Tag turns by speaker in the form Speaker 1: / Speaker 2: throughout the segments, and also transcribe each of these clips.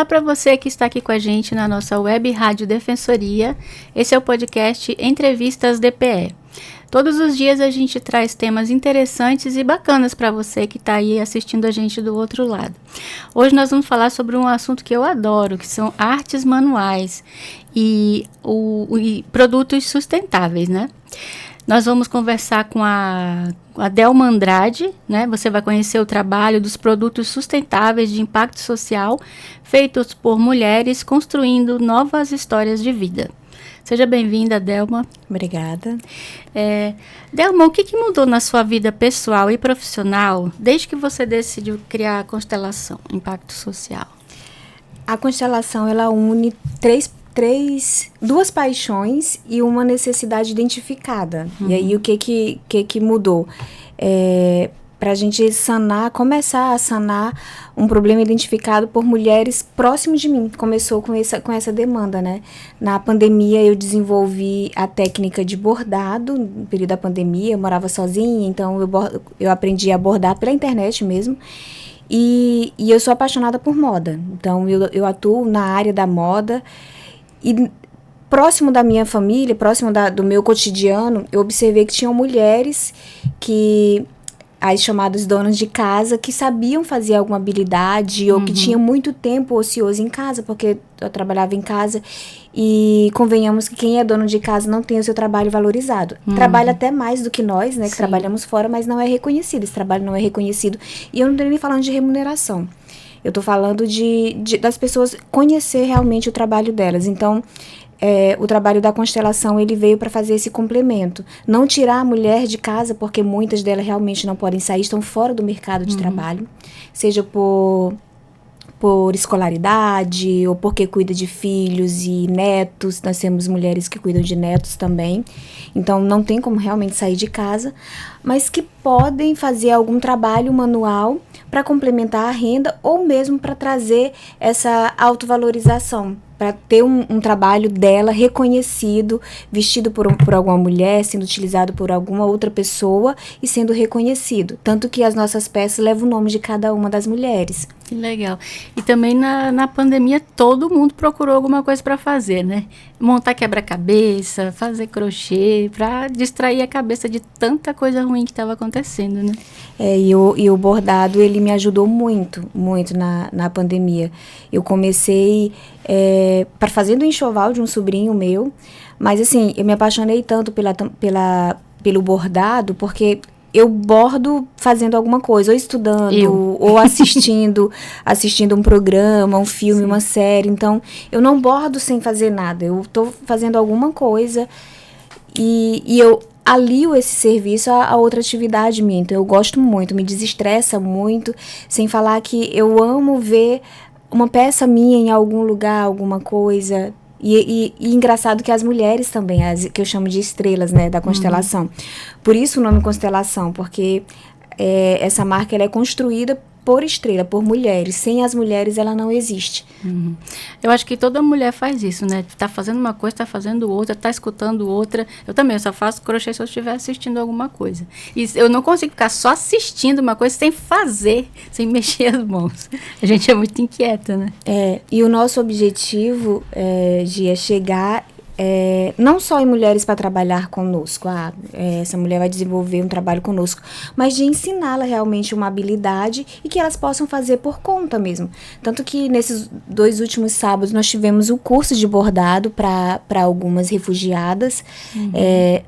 Speaker 1: para você que está aqui com a gente na nossa web Rádio Defensoria. Esse é o podcast Entrevistas DPE. Todos os dias a gente traz temas interessantes e bacanas para você que está aí assistindo a gente do outro lado. Hoje nós vamos falar sobre um assunto que eu adoro, que são artes manuais e produtos sustentáveis, né? Nós vamos conversar com a Delma Andrade, né? Você vai conhecer o trabalho dos produtos sustentáveis de impacto social feitos por mulheres construindo novas histórias de vida. Seja bem-vinda, Delma.
Speaker 2: Obrigada.
Speaker 1: Delma, o que mudou na sua vida pessoal e profissional desde que você decidiu criar a Constelação Impacto Social?
Speaker 2: A Constelação, ela une duas paixões e uma necessidade identificada. E aí, o que mudou? Para a gente começar a sanar um problema identificado por mulheres próximo de mim. Começou com essa demanda, né? Na pandemia, eu desenvolvi a técnica de bordado. No período da pandemia, eu morava sozinha, então eu aprendi a bordar pela internet mesmo. E eu sou apaixonada por moda. Então, eu atuo na área da moda. E próximo da minha família, próximo do meu cotidiano, eu observei que tinham mulheres as chamadas donas de casa, que sabiam fazer alguma habilidade ou que tinham muito tempo ocioso em casa, porque eu trabalhava em casa e convenhamos que quem é dono de casa não tem o seu trabalho valorizado. Trabalha até mais do que nós, né, que trabalhamos fora, mas não é reconhecido. Esse trabalho não é reconhecido. E eu não estou nem falando de remuneração. Eu estou falando das pessoas conhecer realmente o trabalho delas. Então, o trabalho da Constelação, ele veio para fazer esse complemento. Não tirar a mulher de casa, porque muitas delas realmente não podem sair, estão fora do mercado de trabalho. Seja por escolaridade, ou porque cuida de filhos e netos. Nós temos mulheres que cuidam de netos também. Então, não tem como realmente sair de casa, mas que podem fazer algum trabalho manual para complementar a renda ou mesmo para trazer essa autovalorização, para ter um trabalho dela reconhecido, vestido por alguma mulher, sendo utilizado por alguma outra pessoa e sendo reconhecido. Tanto que as nossas peças levam o nome de cada uma das mulheres.
Speaker 1: Que legal. E também na pandemia todo mundo procurou alguma coisa para fazer, né? Montar quebra-cabeça, fazer crochê, para distrair a cabeça de tanta coisa ruim que estava acontecendo, né?
Speaker 2: E o bordado, ele me ajudou muito na pandemia. Eu comecei fazendo o enxoval de um sobrinho meu, mas assim, eu me apaixonei tanto pelo bordado, porque eu bordo fazendo alguma coisa, ou estudando, ou assistindo um programa, um filme, uma série. Então, eu não bordo sem fazer nada. Eu estou fazendo alguma coisa e eu alio esse serviço a outra atividade minha. Então, eu gosto muito, me desestressa muito, sem falar que eu amo ver uma peça minha em algum lugar, alguma coisa. E engraçado que as mulheres também, que eu chamo de estrelas, né, da Constelação. Por isso o nome Constelação, porque essa marca ela é construída por estrela, por mulheres. Sem as mulheres, ela não existe.
Speaker 1: Eu acho que toda mulher faz isso, né? Tá fazendo uma coisa, tá fazendo outra, tá escutando outra. Eu também, eu só faço crochê se eu estiver assistindo alguma coisa. E eu não consigo ficar só assistindo uma coisa sem fazer, sem mexer as mãos. A gente é muito inquieta, né?
Speaker 2: E o nosso objetivo, Gia, é chegar não só em mulheres para trabalhar conosco, essa mulher vai desenvolver um trabalho conosco, mas de ensiná-la realmente uma habilidade e que elas possam fazer por conta mesmo. Tanto que nesses 2 últimos sábados nós tivemos o curso de bordado para algumas refugiadas.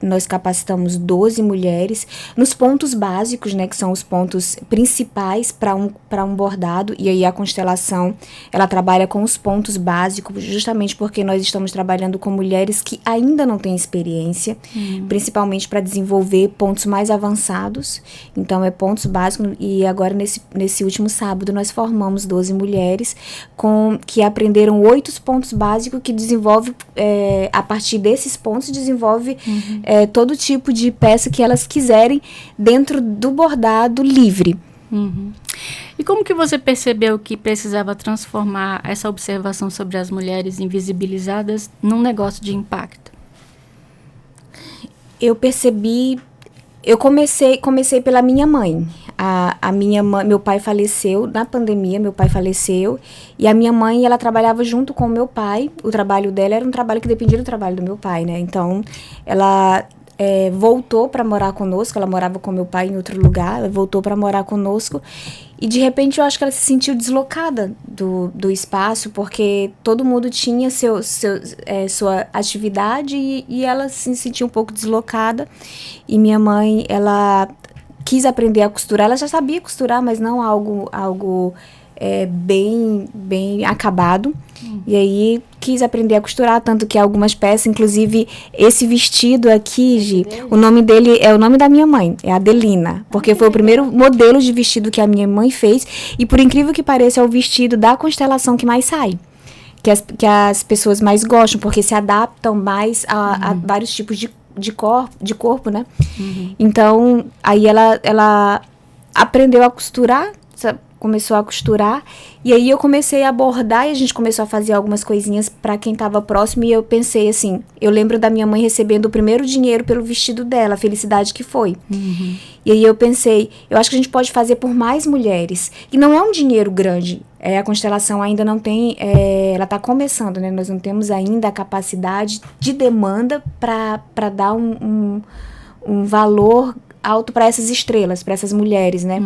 Speaker 2: Nós capacitamos 12 mulheres nos pontos básicos, né, que são os pontos principais para um bordado, e aí a Constelação ela trabalha com os pontos básicos, justamente porque nós estamos trabalhando com mulheres que ainda não têm experiência, principalmente para desenvolver pontos mais avançados. Então, pontos básicos. E agora, nesse último sábado, nós formamos 12 mulheres que aprenderam 8 pontos básicos que desenvolve, a partir desses pontos, desenvolve todo tipo de peça que elas quiserem dentro do bordado livre.
Speaker 1: E como que você percebeu que precisava transformar essa observação sobre as mulheres invisibilizadas num negócio de impacto?
Speaker 2: Eu comecei pela minha mãe. A minha mãe, meu pai faleceu na pandemia, e a minha mãe, ela trabalhava junto com o meu pai. O trabalho dela era um trabalho que dependia do trabalho do meu pai, né? Então, ela voltou para morar conosco. Ela morava com meu pai em outro lugar, ela voltou para morar conosco. E, de repente, eu acho que ela se sentiu deslocada do espaço, porque todo mundo tinha sua atividade e ela se sentiu um pouco deslocada. E minha mãe, ela quis aprender a costurar. Ela já sabia costurar, mas não algo bem acabado. E aí, quis aprender a costurar, tanto que algumas peças, inclusive esse vestido aqui, Gi, o nome dele é o nome da minha mãe, é Adelina, porque foi o primeiro modelo de vestido que a minha mãe fez, e por incrível que pareça, é o vestido da constelação que mais sai, que as pessoas mais gostam, porque se adaptam mais a vários tipos de corpo, né? Então, aí ela aprendeu a costurar, sabe? Começou a costurar, e aí eu comecei a bordar, e a gente começou a fazer algumas coisinhas para quem estava próximo, e eu pensei assim, eu lembro da minha mãe recebendo o primeiro dinheiro pelo vestido dela, a felicidade que foi. E aí eu pensei, eu acho que a gente pode fazer por mais mulheres, e não é um dinheiro grande, a constelação ainda não tem, ela está começando, né? Nós não temos ainda a capacidade de demanda para dar um valor alto para essas estrelas, para essas mulheres, né?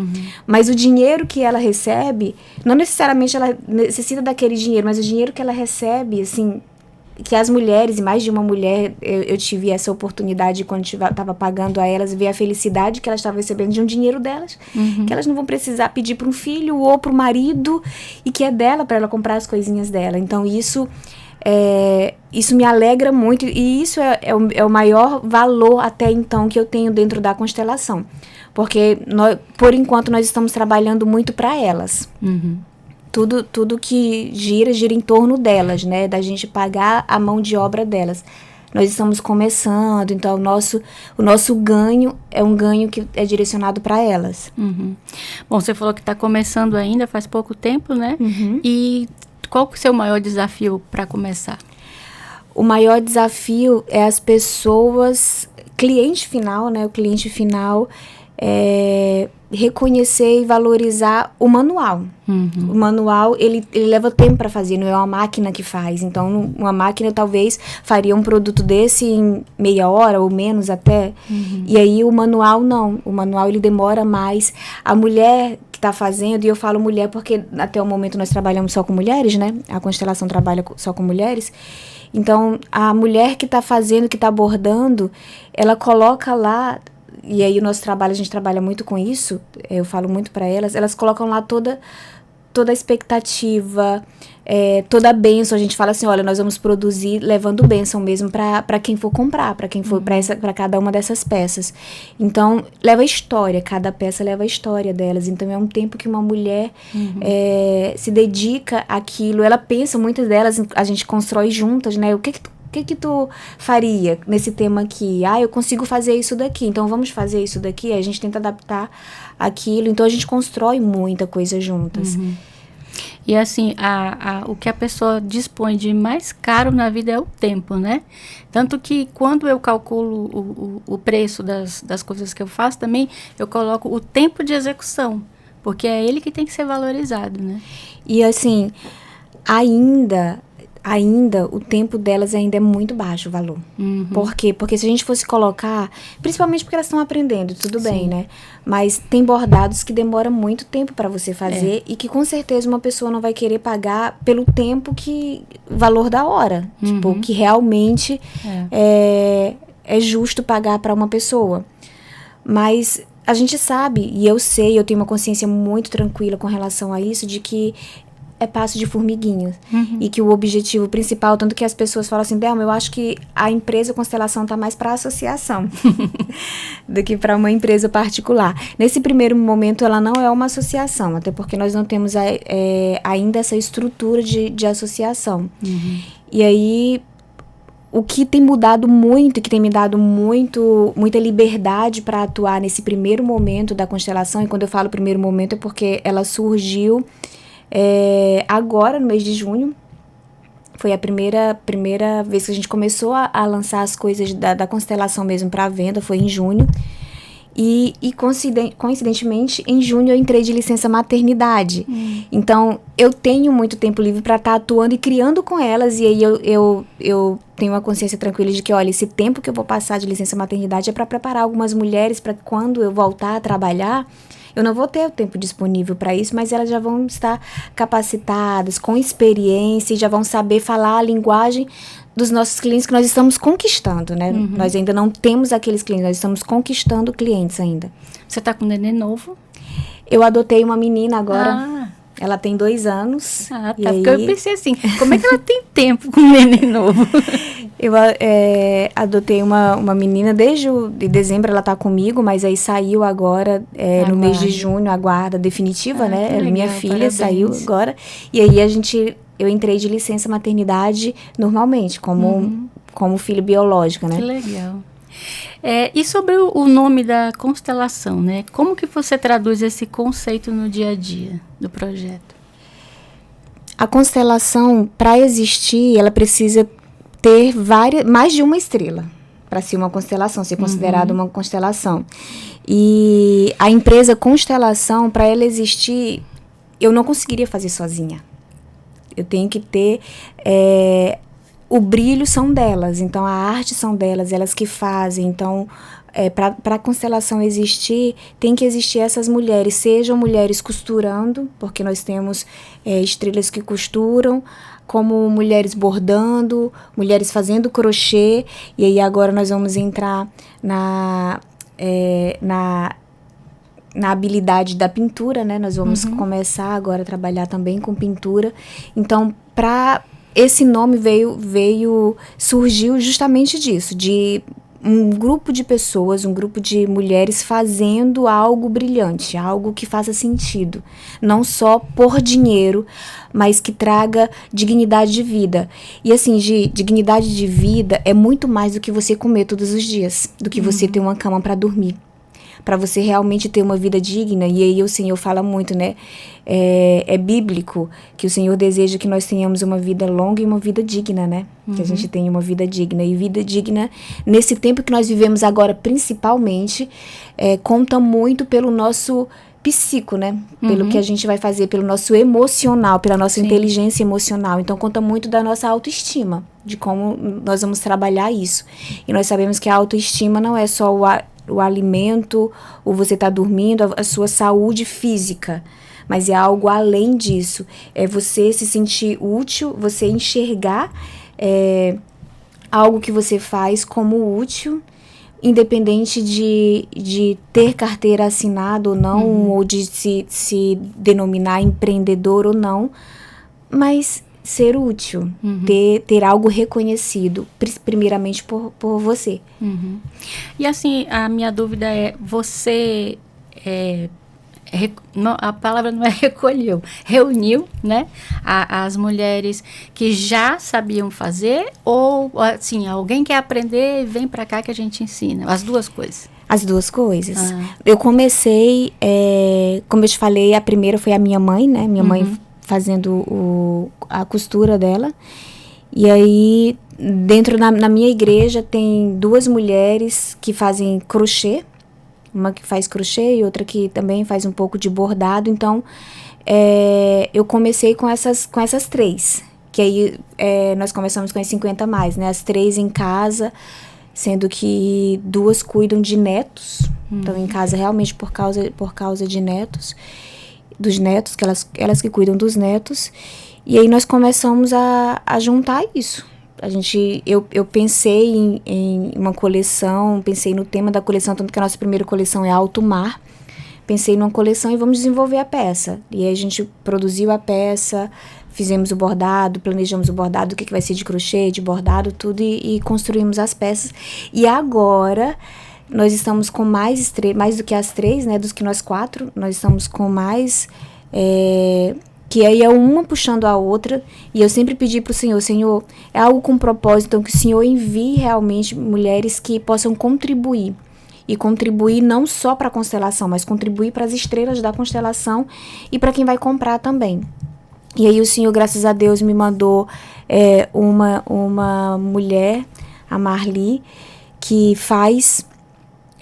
Speaker 2: Mas o dinheiro que ela recebe, não necessariamente ela necessita daquele dinheiro, mas o dinheiro que ela recebe, assim, que as mulheres, e mais de uma mulher, eu tive essa oportunidade quando estava pagando a elas, ver a felicidade que elas estavam recebendo de um dinheiro delas, que elas não vão precisar pedir para um filho ou para o marido, e que é dela, para ela comprar as coisinhas dela. Então, isso me alegra muito, e isso é o maior valor até então que eu tenho dentro da constelação, porque por enquanto nós estamos trabalhando muito para elas. Tudo que gira em torno delas, né, da gente pagar a mão de obra delas. Nós estamos começando, então o nosso ganho é um ganho que é direcionado para elas.
Speaker 1: Bom, você falou que está começando ainda, faz pouco tempo, né? E qual que é o seu maior desafio para começar?
Speaker 2: O maior desafio é as pessoas, cliente final, né? O cliente final reconhecer e valorizar o manual. O manual, ele leva tempo para fazer, não é uma máquina que faz. Então, uma máquina talvez faria um produto desse em meia hora ou menos até. E aí, o manual não. O manual, ele demora mais. A mulher que está fazendo, e eu falo mulher porque até o momento nós trabalhamos só com mulheres, né? A constelação trabalha só com mulheres. Então, a mulher que está fazendo, que está bordando, ela coloca lá. E aí o nosso trabalho, a gente trabalha muito com isso, eu falo muito para elas colocam lá toda a expectativa, toda a bênção. A gente fala assim, olha, nós vamos produzir levando bênção mesmo para quem for comprar, para quem for para cada uma dessas peças. Então, leva história, cada peça leva a história delas. Então, é um tempo que uma mulher se dedica àquilo, ela pensa, muitas delas, a gente constrói juntas, né? O que tu faria nesse tema aqui? Eu consigo fazer isso daqui, então vamos fazer isso daqui. A gente tenta adaptar aquilo, então a gente constrói muita coisa juntas.
Speaker 1: E assim, o que a pessoa dispõe de mais caro na vida é o tempo, né? Tanto que quando eu calculo o preço das coisas que eu faço também, eu coloco o tempo de execução, porque é ele que tem que ser valorizado, né?
Speaker 2: E assim, ainda o tempo delas ainda é muito baixo o valor. Por quê? Porque se a gente fosse colocar, principalmente porque elas estão aprendendo, tudo bem, né? Mas tem bordados que demoram muito tempo para você fazer e que com certeza uma pessoa não vai querer pagar pelo tempo valor da hora. Tipo, que realmente é justo pagar para uma pessoa. Mas a gente sabe, e eu tenho uma consciência muito tranquila com relação a isso, de que é passo de formiguinha. E que o objetivo principal, tanto que as pessoas falam assim, Delma, eu acho que a empresa Constelação está mais para associação do que para uma empresa particular. Nesse primeiro momento, ela não é uma associação, até porque nós não temos ainda essa estrutura de associação. E aí, o que tem mudado muito, que tem me dado muita liberdade para atuar nesse primeiro momento da constelação, e quando eu falo primeiro momento é porque ela surgiu agora, no mês de junho. Foi a primeira vez que a gente começou a lançar as coisas da constelação mesmo para venda, foi em junho. E coincidentemente, em junho eu entrei de licença maternidade. Então, eu tenho muito tempo livre para estar atuando e criando com elas. E aí eu tenho uma consciência tranquila de que, olha, esse tempo que eu vou passar de licença maternidade é para preparar algumas mulheres para quando eu voltar a trabalhar, eu não vou ter o tempo disponível para isso, mas elas já vão estar capacitadas, com experiência, e já vão saber falar a linguagem dos nossos clientes que nós estamos conquistando, né? Nós ainda não temos aqueles clientes, nós estamos conquistando clientes ainda.
Speaker 1: Você está com um neném novo?
Speaker 2: Eu adotei uma menina agora. Ela tem 2 anos.
Speaker 1: Tá. Porque eu pensei assim, como é que ela tem tempo com um neném novo?
Speaker 2: Eu adotei uma menina desde de dezembro, ela tá comigo, mas aí saiu agora, no mês de junho, a guarda definitiva, né?
Speaker 1: Legal,
Speaker 2: minha filha
Speaker 1: parabéns.
Speaker 2: saiu agora. E aí eu entrei de licença maternidade normalmente, como filho biológico, né?
Speaker 1: Que legal. E sobre o nome da constelação, né? Como que você traduz esse conceito no dia a dia do projeto?
Speaker 2: A constelação, para existir, ela precisa ter mais de uma estrela para ser uma constelação, ser considerada uma constelação. E a empresa Constelação, para ela existir, eu não conseguiria fazer sozinha. Eu tenho que ter... o brilho são delas, então a arte são delas, elas que fazem. Então, para a constelação existir, tem que existir essas mulheres, sejam mulheres costurando, porque nós temos estrelas que costuram, como mulheres bordando, mulheres fazendo crochê, e aí agora nós vamos entrar na habilidade da pintura, né? Nós vamos começar agora a trabalhar também com pintura. Então, esse nome surgiu justamente disso, de um grupo de pessoas, um grupo de mulheres fazendo algo brilhante, algo que faça sentido. Não só por dinheiro, mas que traga dignidade de vida. E assim, dignidade de vida é muito mais do que você comer todos os dias, do que você ter uma cama para dormir. Para você realmente ter uma vida digna, e aí o Senhor fala muito, né? É bíblico que o Senhor deseja que nós tenhamos uma vida longa e uma vida digna, né? Que a gente tenha uma vida digna. E vida digna, nesse tempo que nós vivemos agora, principalmente, conta muito pelo nosso psico, né? Pelo que a gente vai fazer, pelo nosso emocional, pela nossa inteligência emocional. Então, conta muito da nossa autoestima, de como nós vamos trabalhar isso. E nós sabemos que a autoestima não é só o alimento, ou você está dormindo, a sua saúde física, mas é algo além disso. É você se sentir útil, você enxergar algo que você faz como útil, independente de ter carteira assinada ou não, ou de se denominar empreendedor ou não, mas ser útil, ter algo reconhecido, primeiramente por você.
Speaker 1: E assim, a minha dúvida é, você, a palavra não é reuniu, né, as mulheres que já sabiam fazer, ou assim, alguém quer aprender, vem pra cá que a gente ensina, as duas coisas?
Speaker 2: As duas coisas. Eu comecei, como eu te falei, a primeira foi a minha mãe, né, minha mãe fazendo a costura dela. E aí, dentro na minha igreja, tem 2 mulheres que fazem crochê. Uma que faz crochê e outra que também faz um pouco de bordado. Então, eu comecei com essas 3. Que aí, nós começamos com as 50 mais, né? As 3 em casa, sendo que 2 cuidam de netos. Estão em casa realmente por causa de netos. Dos netos, que elas que cuidam dos netos. E aí nós começamos a juntar isso. Eu pensei em uma coleção, pensei no tema da coleção, tanto que a nossa primeira coleção é Alto Mar. Pensei numa coleção e vamos desenvolver a peça. E aí a gente produziu a peça, fizemos o bordado, planejamos o bordado, o que vai ser de crochê, de bordado, tudo, e construímos as peças. E agora nós estamos com mais do que as 3, né, dos que nós 4, nós estamos com mais, que aí é uma puxando a outra, e eu sempre pedi para o Senhor, é algo com propósito, então que o Senhor envie realmente mulheres que possam contribuir, e contribuir não só para a constelação, mas contribuir para as estrelas da constelação e para quem vai comprar também. E aí o Senhor, graças a Deus, me mandou uma mulher, a Marli, que faz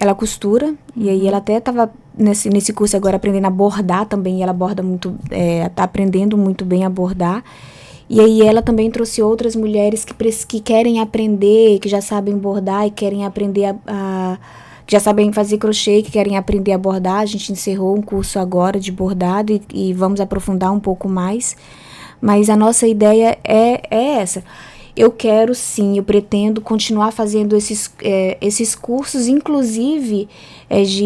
Speaker 2: ela costura, e aí ela até estava nesse curso agora aprendendo a bordar também, e ela borda muito, tá aprendendo muito bem a bordar. E aí ela também trouxe outras mulheres que querem aprender, que já sabem bordar e querem aprender que já sabem fazer crochê e que querem aprender a bordar. A gente encerrou um curso agora de bordado e vamos aprofundar um pouco mais. Mas a nossa ideia é essa. Eu quero sim, eu pretendo continuar fazendo esses cursos, inclusive,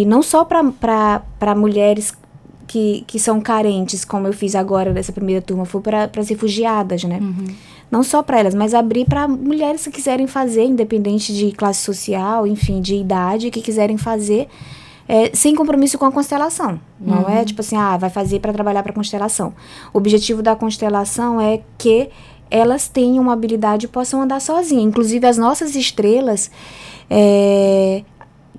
Speaker 2: não só para mulheres que são carentes, como eu fiz agora nessa primeira turma, foi para as refugiadas, né? Não só para elas, mas abrir para mulheres que quiserem fazer, independente de classe social, enfim, de idade, que quiserem fazer, sem compromisso com a constelação. Não é tipo assim, vai fazer para trabalhar para a constelação. O objetivo da constelação é que elas tenham uma habilidade e possam andar sozinhas. Inclusive, as nossas estrelas,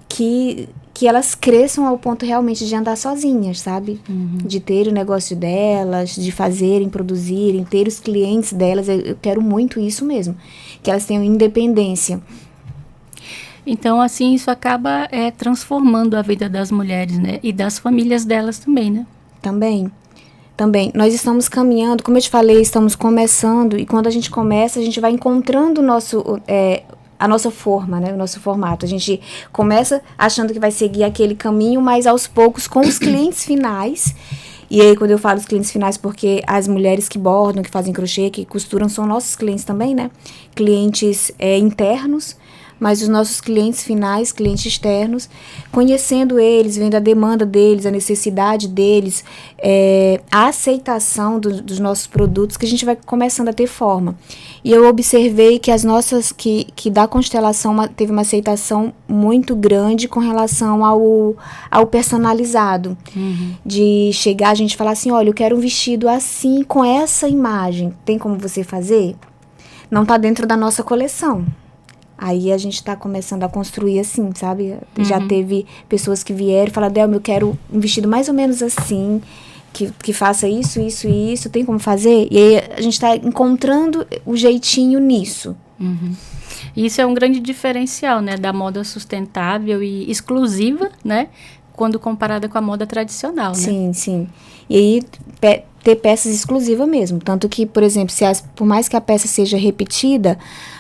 Speaker 2: que elas cresçam ao ponto realmente de andar sozinhas, sabe? De ter o negócio delas, de fazerem, produzirem, ter os clientes delas. Eu quero muito isso mesmo, que elas tenham independência.
Speaker 1: Então, assim, isso acaba transformando a vida das mulheres, né? E das famílias delas também, né?
Speaker 2: Também. Nós estamos caminhando, como eu te falei, estamos começando, e quando a gente começa, a gente vai encontrando a nossa forma, né? O nosso formato. A gente começa achando que vai seguir aquele caminho, mas aos poucos, com os clientes finais. E aí, quando eu falo os clientes finais, porque as mulheres que bordam, que fazem crochê, que costuram, são nossos clientes também, né? Clientes internos. Mas os nossos clientes finais, clientes externos, conhecendo eles, vendo a demanda deles, a necessidade deles, a aceitação dos nossos produtos, que a gente vai começando a ter forma. E eu observei que que da constelação teve uma aceitação muito grande com relação ao personalizado. De chegar, a gente falar assim, olha, eu quero um vestido assim, com essa imagem. Tem como você fazer? Não está dentro da nossa coleção. Aí a gente está começando a construir assim, sabe? Já teve pessoas que vieram e falaram, Delma, eu quero um vestido mais ou menos assim, que faça isso, isso e isso, tem como fazer? E aí a gente está encontrando o jeitinho nisso.
Speaker 1: Isso é um grande diferencial, né? Da moda sustentável e exclusiva, né? Quando comparada com a moda tradicional, né?
Speaker 2: Sim, sim. E aí ter peças exclusivas mesmo. Tanto que, por exemplo, por mais que a peça seja repetida,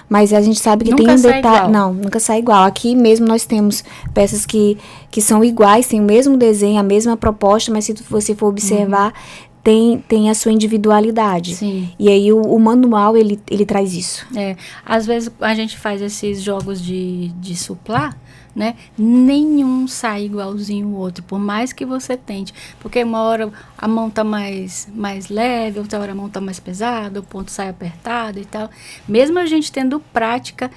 Speaker 2: mas a gente sabe que
Speaker 1: nunca
Speaker 2: tem um
Speaker 1: sai
Speaker 2: detalhe.
Speaker 1: igual.
Speaker 2: Não, nunca sai igual. Aqui mesmo nós temos peças que são iguais, tem o mesmo desenho, a mesma proposta, mas se você for observar, tem a sua individualidade.
Speaker 1: Sim.
Speaker 2: E aí o manual, ele traz isso.
Speaker 1: Às vezes a gente faz esses jogos de suplar, né? Nenhum sai igualzinho o outro, por mais que você tente. Porque uma hora a mão tá mais leve, outra hora a mão tá mais pesada, o ponto sai apertado e tal. Mesmo a gente tendo prática,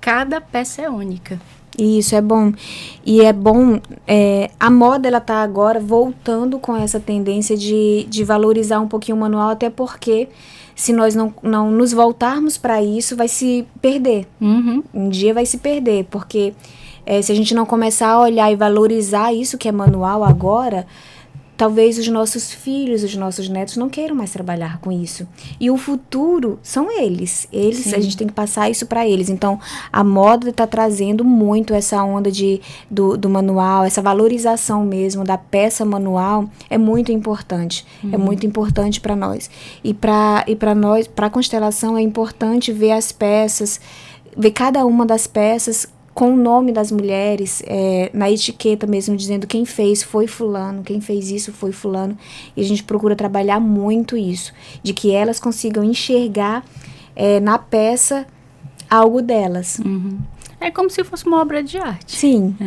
Speaker 1: cada peça é única.
Speaker 2: Isso, é bom. E é bom, a moda, ela tá agora voltando com essa tendência de valorizar um pouquinho o manual, até porque se nós não nos voltarmos para isso, vai se perder. Um dia vai se perder, porque se a gente não começar a olhar e valorizar isso que é manual agora, talvez os nossos filhos, os nossos netos não queiram mais trabalhar com isso. E o futuro são eles.
Speaker 1: Sim.
Speaker 2: A gente tem que passar isso para eles. Então, a moda está trazendo muito essa onda do manual, essa valorização mesmo da peça manual é muito importante. É muito importante para nós. E para nós, para a constelação, é importante ver as peças, ver cada uma das peças com o nome das mulheres, na etiqueta mesmo, dizendo quem fez foi fulano, quem fez isso foi fulano. E a gente procura trabalhar muito isso, de que elas consigam enxergar na peça algo delas.
Speaker 1: É como se fosse uma obra de arte.
Speaker 2: Sim.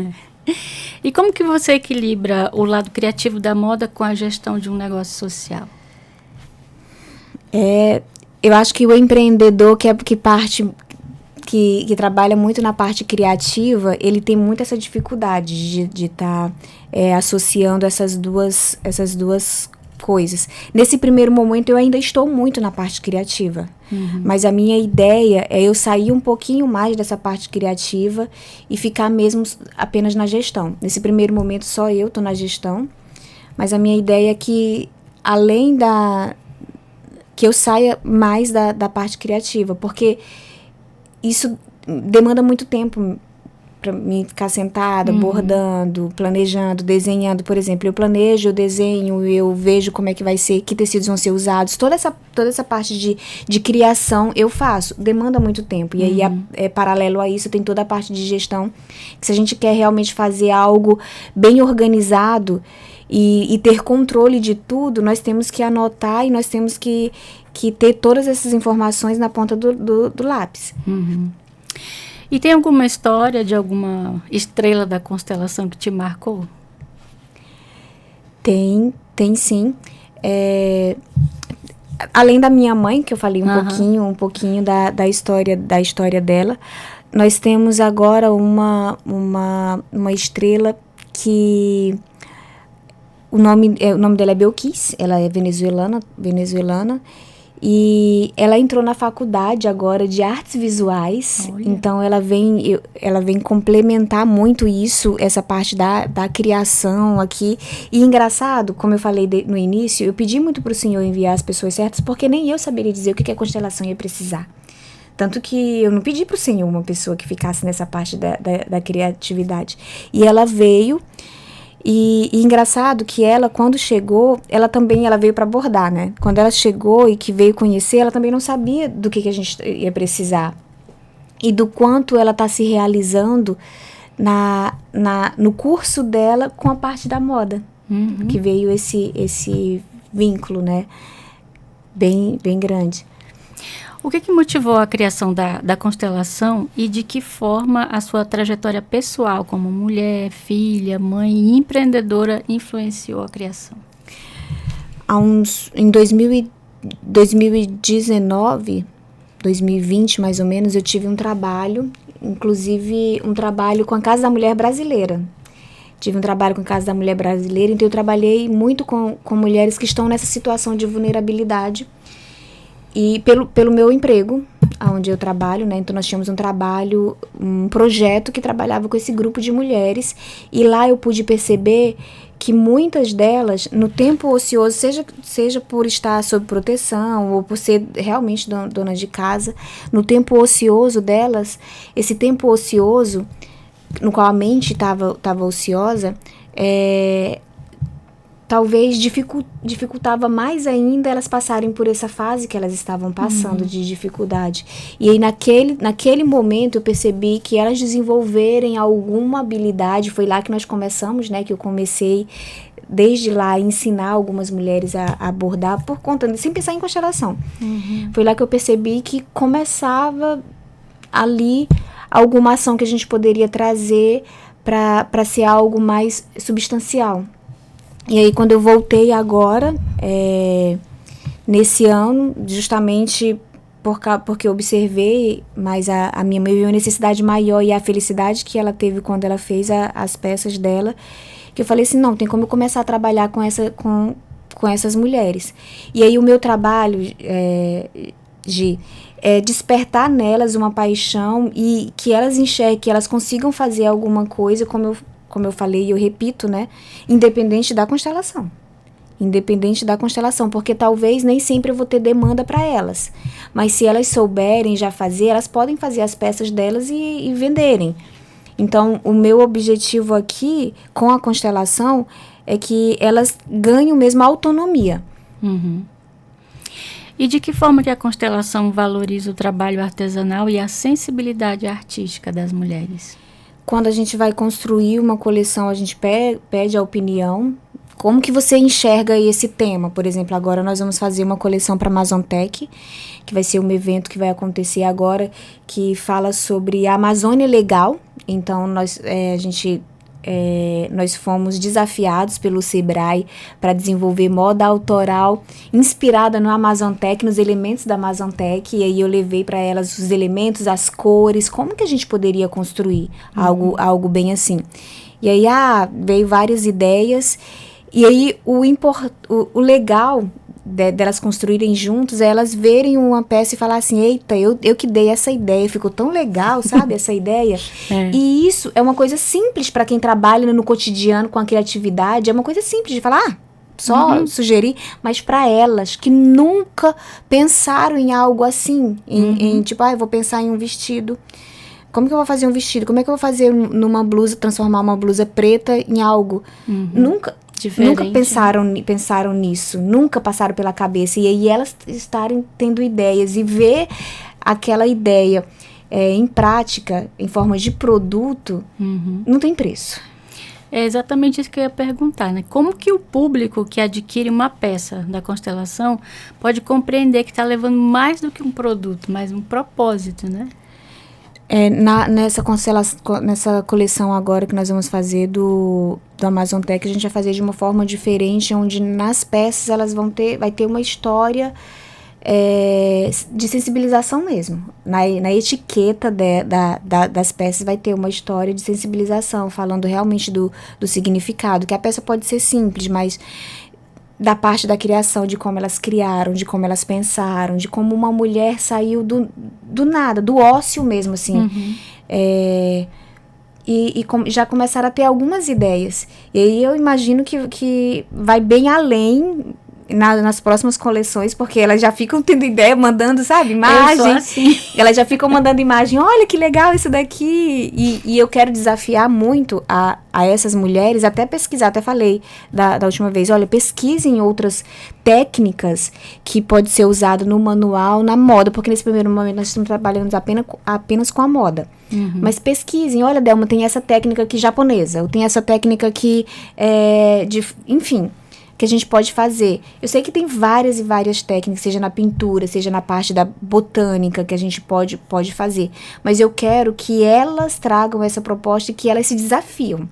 Speaker 1: E como que você equilibra o lado criativo da moda com a gestão de um negócio social?
Speaker 2: Eu acho que o empreendedor que trabalha muito na parte criativa, ele tem muito essa dificuldade de estar associando essas duas coisas. Nesse primeiro momento, eu ainda estou muito na parte criativa. Mas a minha ideia é eu sair um pouquinho mais dessa parte criativa e ficar mesmo apenas na gestão. Nesse primeiro momento, só eu estou na gestão. Mas a minha ideia é que, além que eu saia mais da parte criativa, porque isso demanda muito tempo mim ficar sentada, bordando, planejando, desenhando. Por exemplo, eu planejo, eu desenho, eu vejo como é que vai ser, que tecidos vão ser usados. Toda essa parte de criação eu faço. Demanda muito tempo. E aí, paralelo a isso, tem toda a parte de gestão. Que se a gente quer realmente fazer algo bem organizado e ter controle de tudo, nós temos que anotar e nós temos que ter todas essas informações na ponta do lápis.
Speaker 1: E tem alguma história de alguma estrela da constelação que te marcou?
Speaker 2: Tem sim. Além da minha mãe, que eu falei um pouquinho da história dela, nós temos agora uma estrela que o nome dela é Belkis, ela é venezuelana, e ela entrou na faculdade agora de artes visuais. Olha. Então ela vem complementar muito isso, essa parte da criação aqui. E engraçado, como eu falei no início, eu pedi muito para o Senhor enviar as pessoas certas, porque nem eu saberia dizer o que a constelação ia precisar. Tanto que eu não pedi para o Senhor uma pessoa que ficasse nessa parte da criatividade. E ela veio. E engraçado que ela, quando chegou, ela veio para bordar, né? Quando ela chegou e que veio conhecer, ela também não sabia do que a gente ia precisar. E do quanto ela está se realizando no curso dela com a parte da moda. Que veio esse vínculo, né? Bem grande.
Speaker 1: O que motivou a criação da constelação e de que forma a sua trajetória pessoal como mulher, filha, mãe e empreendedora influenciou a criação?
Speaker 2: Em 2019, 2020 mais ou menos, eu tive um trabalho, inclusive um trabalho com a Casa da Mulher Brasileira. Tive um trabalho com a Casa da Mulher Brasileira, então eu trabalhei muito com mulheres que estão nessa situação de vulnerabilidade. E pelo meu emprego, onde eu trabalho, né? Então nós tínhamos um projeto que trabalhava com esse grupo de mulheres. E lá eu pude perceber que muitas delas, no tempo ocioso, seja por estar sob proteção ou por ser realmente dona de casa, no tempo ocioso delas, esse tempo ocioso, no qual a mente estava ociosa, talvez dificultava mais ainda elas passarem por essa fase que elas estavam passando de dificuldade. E aí naquele momento eu percebi que elas desenvolverem alguma habilidade, foi lá que nós começamos, né, que eu comecei desde lá a ensinar algumas mulheres a bordar por conta, sem pensar em constelação. Foi lá que eu percebi que começava ali alguma ação que a gente poderia trazer para ser algo mais substancial. E aí, quando eu voltei agora, nesse ano, justamente porque eu observei mais a minha mãe, viu a necessidade maior e a felicidade que ela teve quando ela fez as peças dela, que eu falei assim, não, tem como eu começar a trabalhar com essas mulheres. E aí, o meu trabalho, é despertar nelas uma paixão e que elas enxerguem, que elas consigam fazer alguma coisa, como eu falei e eu repito, né? Independente da constelação. Porque talvez nem sempre eu vou ter demanda para elas. Mas se elas souberem já fazer, elas podem fazer as peças delas e venderem. Então, o meu objetivo aqui com a constelação é que elas ganhem mesmo a autonomia.
Speaker 1: E de que forma que a constelação valoriza o trabalho artesanal e a sensibilidade artística das mulheres?
Speaker 2: Quando a gente vai construir uma coleção, a gente pede a opinião. Como que você enxerga esse tema? Por exemplo, agora nós vamos fazer uma coleção para a Amazontec, que vai ser um evento que vai acontecer agora, que fala sobre a Amazônia Legal. Então, nós fomos desafiados pelo Sebrae para desenvolver moda autoral inspirada no Amazontec, nos elementos da Amazontec, e aí eu levei para elas os elementos, as cores, como que a gente poderia construir algo bem assim. E aí veio várias ideias, e aí o legal delas construírem juntos é elas verem uma peça e falar assim, eita, eu que dei essa ideia, ficou tão legal, sabe, essa ideia. E isso é uma coisa simples para quem trabalha no cotidiano com a criatividade, é uma coisa simples de falar, só sugerir, mas para elas que nunca pensaram em algo assim, em tipo, eu vou pensar em um vestido Como que eu vou fazer um vestido? Como é que eu vou fazer numa blusa, transformar uma blusa preta em algo? Nunca pensaram nisso, nunca passaram pela cabeça. E aí elas estarem tendo ideias e ver aquela ideia em prática, em forma de produto, não tem preço.
Speaker 1: É exatamente isso que eu ia perguntar, né? Como que o público que adquire uma peça da Constelação pode compreender que está levando mais do que um produto, mais um propósito, né?
Speaker 2: Nessa coleção agora que nós vamos fazer do Amazon Tech, a gente vai fazer de uma forma diferente, onde nas peças vai ter uma história de sensibilização mesmo. Na etiqueta das peças vai ter uma história de sensibilização, falando realmente do significado, que a peça pode ser simples, mas da parte da criação, de como elas criaram, de como elas pensaram, de como uma mulher saiu do nada, do ócio mesmo, assim. Já começaram a ter algumas ideias. E aí eu imagino que vai bem além nas próximas coleções, porque elas já ficam tendo ideia, mandando, sabe, imagens.
Speaker 1: Assim.
Speaker 2: Elas já ficam mandando imagem, olha que legal isso daqui. E eu quero desafiar muito a essas mulheres, até pesquisar, até falei da última vez, olha, pesquisem outras técnicas que pode ser usado no manual, na moda, porque nesse primeiro momento nós estamos trabalhando apenas com a moda. Mas pesquisem, olha, Delma, tem essa técnica aqui japonesa, ou tem essa técnica aqui, enfim, que a gente pode fazer. Eu sei que tem várias e várias técnicas, seja na pintura, seja na parte da botânica, que a gente pode fazer. Mas eu quero que elas tragam essa proposta e que elas se desafiam.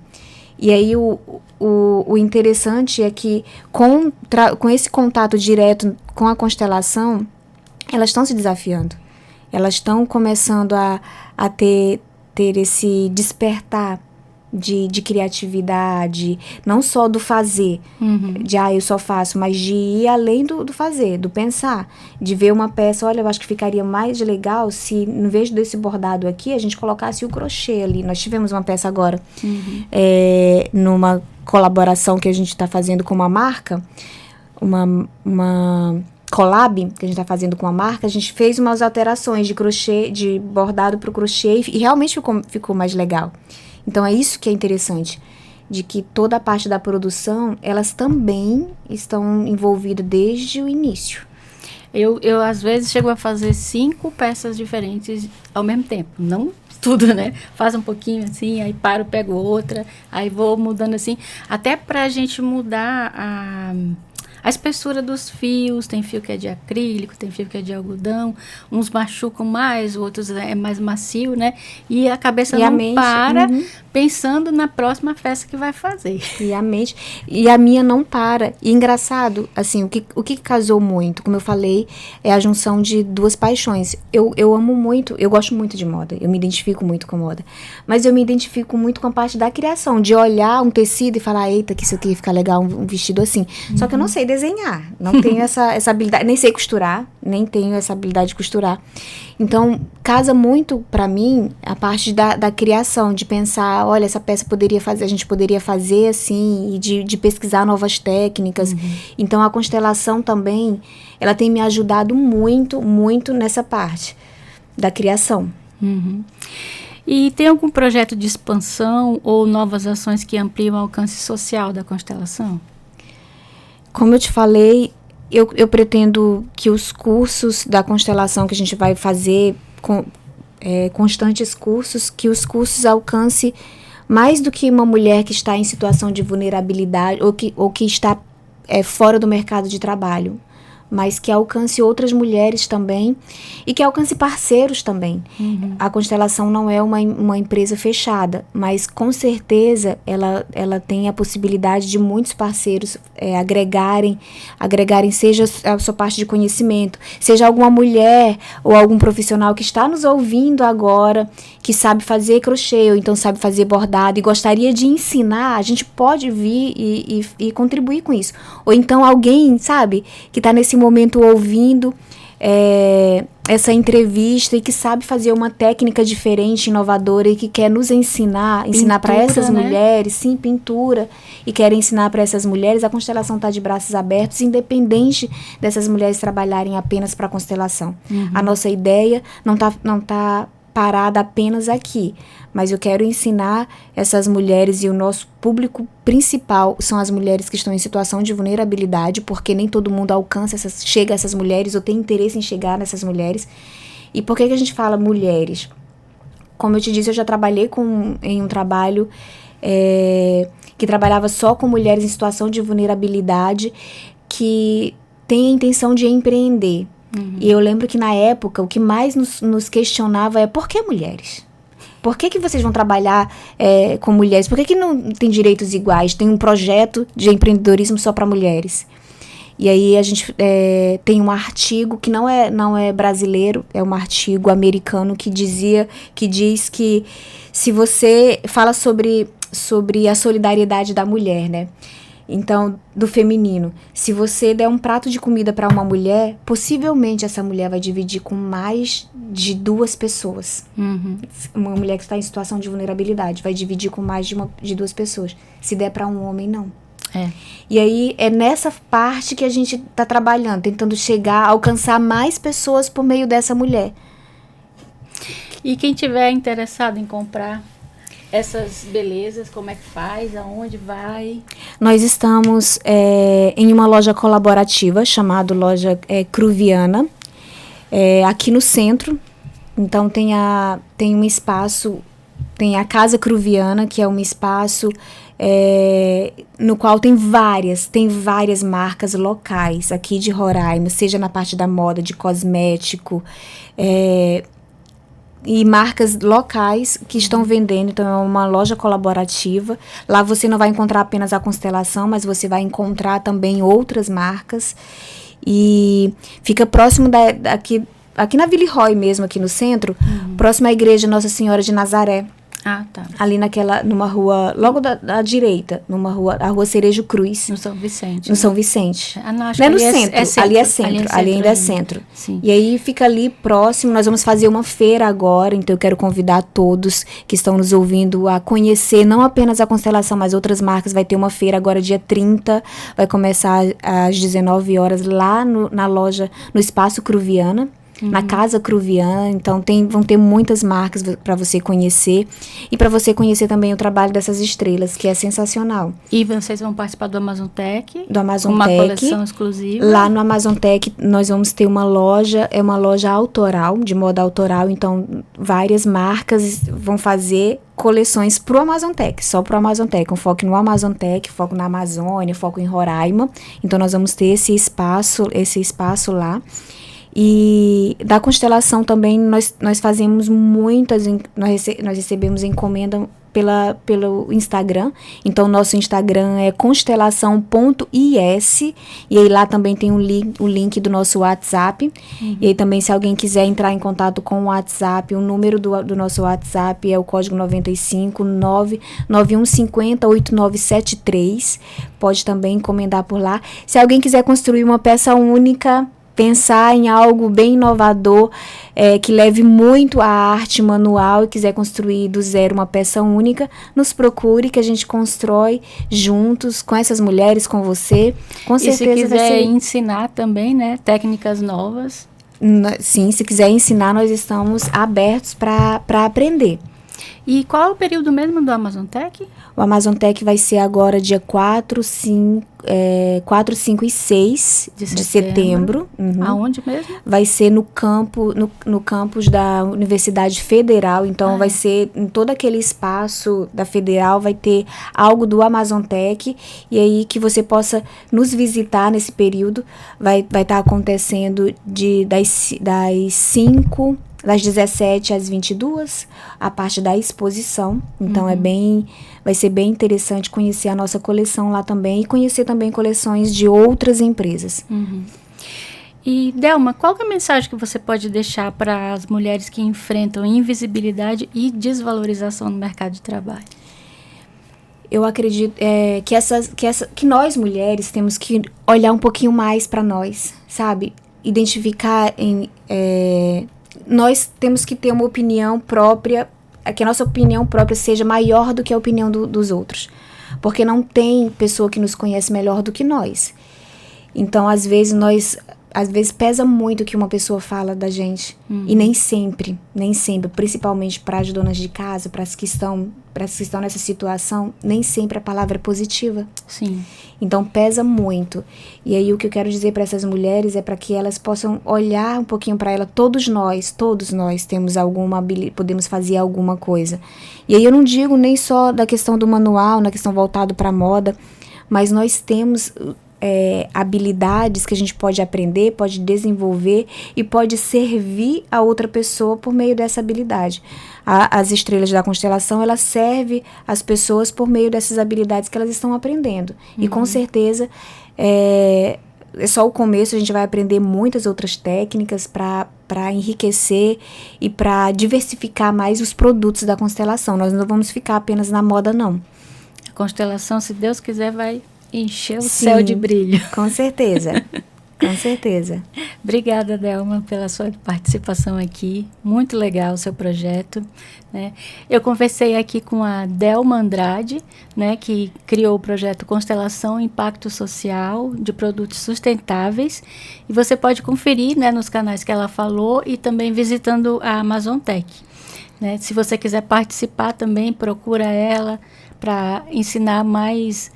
Speaker 2: E aí o interessante é que com esse contato direto com a constelação, elas estão se desafiando. Elas estão começando a ter esse despertar de criatividade, não só do fazer, de eu só faço, mas de ir além do fazer, do pensar, de ver uma peça, olha, eu acho que ficaria mais legal se, em vez desse bordado aqui, a gente colocasse o crochê ali. Nós tivemos uma peça agora, numa colaboração que a gente está fazendo com uma marca, uma collab que a gente está fazendo com a marca, a gente fez umas alterações de crochê, de bordado para o crochê, e realmente ficou mais legal. Então, é isso que é interessante, de que toda a parte da produção, elas também estão envolvidas desde o início.
Speaker 1: Eu às vezes, chego a fazer 5 peças diferentes ao mesmo tempo. Não tudo, né? Faz um pouquinho assim, aí paro, pego outra, aí vou mudando assim. Até pra gente mudar a espessura dos fios. Tem fio que é de acrílico, tem fio que é de algodão. Uns machucam mais, outros é mais macio, né? E a cabeça não para pensando na próxima peça que vai fazer.
Speaker 2: E a minha não para. E engraçado, assim, o que casou muito, como eu falei, é a junção de duas paixões. Eu amo muito, eu gosto muito de moda, eu me identifico muito com moda. Mas eu me identifico muito com a parte da criação, de olhar um tecido e falar, eita, que isso aqui ia ficar legal, um vestido assim. Só que eu não sei desenhar, não tenho essa habilidade, nem sei costurar, nem tenho essa habilidade de costurar. Então, casa muito pra mim a parte da criação, de pensar, olha, essa peça a gente poderia fazer assim, e de pesquisar novas técnicas. Então, a constelação também, ela tem me ajudado muito, muito nessa parte da criação.
Speaker 1: E tem algum projeto de expansão ou novas ações que ampliam o alcance social da constelação?
Speaker 2: Como eu te falei, eu pretendo que os cursos da constelação que a gente vai fazer, constantes cursos, que os cursos alcancem mais do que uma mulher que está em situação de vulnerabilidade ou que está fora do mercado de trabalho, mas que alcance outras mulheres também e que alcance parceiros também. A Constelação não é uma empresa fechada, mas com certeza ela tem a possibilidade de muitos parceiros agregarem seja a sua parte de conhecimento, seja alguma mulher ou algum profissional que está nos ouvindo agora, que sabe fazer crochê ou então sabe fazer bordado e gostaria de ensinar, a gente pode vir e contribuir com isso. Ou então alguém, sabe, que está nesse momento ouvindo essa entrevista e que sabe fazer uma técnica diferente, inovadora e que quer nos ensinar para essas mulheres, sim, pintura, e quer ensinar para essas mulheres, a Constelação está de braços abertos, independente dessas mulheres trabalharem apenas para a Constelação. A nossa ideia não tá parada apenas aqui, mas eu quero ensinar essas mulheres, e o nosso público principal são as mulheres que estão em situação de vulnerabilidade, porque nem todo mundo chega a essas mulheres ou tem interesse em chegar nessas mulheres. E por que a gente fala mulheres? Como eu te disse, eu já trabalhei em um trabalho que trabalhava só com mulheres em situação de vulnerabilidade que tem a intenção de empreender. E eu lembro que na época o que mais nos questionava é: por que mulheres? Por que vocês vão trabalhar com mulheres? Por que não tem direitos iguais? Tem um projeto de empreendedorismo só para mulheres. E aí a gente tem um artigo que não é brasileiro, é um artigo americano que diz que se você fala sobre a solidariedade da mulher, né? Então, do feminino. Se você der um prato de comida para uma mulher, possivelmente essa mulher vai dividir com mais de 2 pessoas. Uma mulher que está em situação de vulnerabilidade vai dividir com mais de 2 pessoas. Se der para um homem, não. E aí é nessa parte que a gente está trabalhando, tentando alcançar mais pessoas por meio dessa mulher.
Speaker 1: E quem tiver interessado em comprar essas belezas, como é que faz? Aonde vai?
Speaker 2: Nós estamos em uma loja colaborativa chamada Loja Cruviana, aqui no centro. Então tem um espaço, tem a Casa Cruviana, que é um espaço no qual tem várias marcas locais aqui de Roraima, seja na parte da moda, de cosmético, e marcas locais que estão vendendo. Então é uma loja colaborativa. Lá você não vai encontrar apenas a Constelação, mas você vai encontrar também outras marcas. E fica próximo aqui na Villeroy mesmo, aqui no centro, próximo à igreja Nossa Senhora de Nazaré.
Speaker 1: Ah, tá.
Speaker 2: Ali numa rua, logo da direita, a rua Cerejo Cruz.
Speaker 1: No São Vicente.
Speaker 2: No São Vicente.
Speaker 1: Não
Speaker 2: é no centro, ali é centro, ali ainda é centro.
Speaker 1: Sim.
Speaker 2: E aí fica ali próximo, nós vamos fazer uma feira agora, então eu quero convidar todos que estão nos ouvindo a conhecer, não apenas a Constelação, mas outras marcas. Vai ter uma feira agora dia 30, vai começar às 19 horas lá na loja, no Espaço Cruviana. Na Casa Cruviana. Então vão ter muitas marcas para você conhecer e para você conhecer também o trabalho dessas estrelas, que é sensacional.
Speaker 1: E vocês vão participar do Amazon Tech?
Speaker 2: Do Amazon
Speaker 1: uma
Speaker 2: Tech,
Speaker 1: coleção exclusiva?
Speaker 2: Lá no Amazon Tech nós vamos ter uma loja, uma loja autoral, de moda autoral. Então várias marcas vão fazer coleções pro Amazon Tech, só pro Amazon Tech, um foco no Amazon Tech, foco na Amazônia, foco em Roraima. Então nós vamos ter esse espaço lá. E da Constelação também nós fazemos muitas, nós recebemos encomenda pelo Instagram. Então nosso Instagram é constelação.is, e aí lá também tem o link do nosso WhatsApp. E aí também, se alguém quiser entrar em contato com o WhatsApp, o número do nosso WhatsApp é o código 95 99150 8973. Pode também encomendar por lá. Se alguém quiser construir uma peça única, pensar em algo bem inovador, que leve muito a arte manual, e quiser construir do zero uma peça única, nos procure, que a gente constrói juntos com essas mulheres, com você. Com certeza.
Speaker 1: E se quiser ensinar também, né, técnicas novas?
Speaker 2: Sim, se quiser ensinar, nós estamos abertos para aprender.
Speaker 1: E qual é o período mesmo do Amazon Tech?
Speaker 2: O Amazon Tech vai ser agora dia 4, 5 e 6 de setembro.
Speaker 1: Aonde mesmo?
Speaker 2: Vai ser no campus da Universidade Federal. Então vai ser em todo aquele espaço da Federal, vai ter algo do Amazon Tech. E aí que você possa nos visitar nesse período. Vai estar acontecendo das 17 às 22, a parte da exposição. Então vai ser bem interessante conhecer a nossa coleção lá também, e conhecer também coleções de outras empresas.
Speaker 1: E Delma, qual que é a mensagem que você pode deixar para as mulheres que enfrentam invisibilidade e desvalorização no mercado de trabalho?
Speaker 2: Eu acredito que nós mulheres temos que olhar um pouquinho mais para nós, sabe? Identificar nós temos que ter uma opinião própria, que a nossa opinião própria seja maior do que a opinião dos outros. Porque não tem pessoa que nos conhece melhor do que nós. Então, às vezes, às vezes pesa muito o que uma pessoa fala da gente. E nem sempre, principalmente para as donas de casa, para as que estão nessa situação, nem sempre a palavra é positiva.
Speaker 1: Sim.
Speaker 2: Então pesa muito. E aí o que eu quero dizer para essas mulheres é para que elas possam olhar um pouquinho para ela. Todos nós temos alguma habilidade, podemos fazer alguma coisa. E aí eu não digo nem só da questão do manual, na questão voltado para a moda, mas nós temos habilidades que a gente pode aprender, pode desenvolver e pode servir a outra pessoa por meio dessa habilidade. As estrelas da constelação, ela serve as pessoas por meio dessas habilidades que elas estão aprendendo. E com certeza é só o começo, a gente vai aprender muitas outras técnicas para enriquecer e para diversificar mais os produtos da constelação. Nós não vamos ficar apenas na moda, não.
Speaker 1: A constelação, se Deus quiser, vai encher o céu de brilho.
Speaker 2: Com certeza, com certeza.
Speaker 1: Obrigada, Delma, pela sua participação aqui. Muito legal o seu projeto, né? Eu conversei aqui com a Delma Andrade, né, que criou o projeto Constelação Impacto Social de Produtos Sustentáveis. E você pode conferir, né, nos canais que ela falou e também visitando a Amazon Tech, né? Se você quiser participar também, procura ela para ensinar mais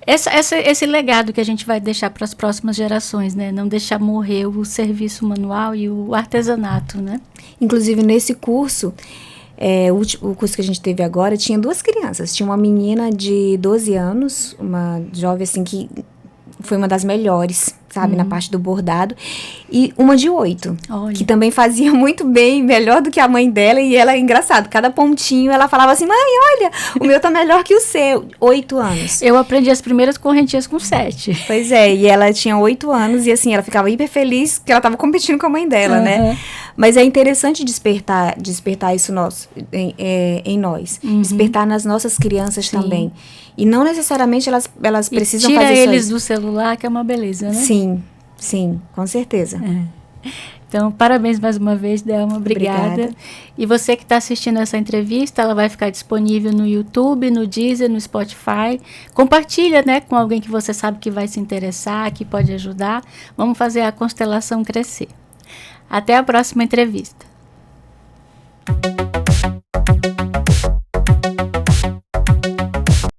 Speaker 1: esse legado que a gente vai deixar para as próximas gerações, né? Não deixar morrer o serviço manual e o artesanato, né?
Speaker 2: Inclusive, nesse curso, o curso que a gente teve agora, tinha 2 crianças. Tinha uma menina de 12 anos, uma jovem assim que foi uma das melhores, sabe, na parte do bordado, e uma de 8, que também fazia muito bem, melhor do que a mãe dela, e ela é engraçado, cada pontinho ela falava assim, mãe, olha, o meu tá melhor que o seu, 8 anos.
Speaker 1: Eu aprendi as primeiras correntinhas com 7.
Speaker 2: Pois é, e ela tinha 8 anos, e assim, ela ficava hiper feliz que ela tava competindo com a mãe dela, né? Mas é interessante despertar isso em nós, despertar nas nossas crianças também. E não necessariamente elas precisam fazer isso.
Speaker 1: Tira eles do celular, que é uma beleza, né?
Speaker 2: Sim, com certeza.
Speaker 1: Então, parabéns mais uma vez, Delma. Obrigada. E você que está assistindo essa entrevista, ela vai ficar disponível no YouTube, no Deezer, no Spotify. Compartilha, né, com alguém que você sabe que vai se interessar, que pode ajudar. Vamos fazer a constelação crescer. Até a próxima entrevista.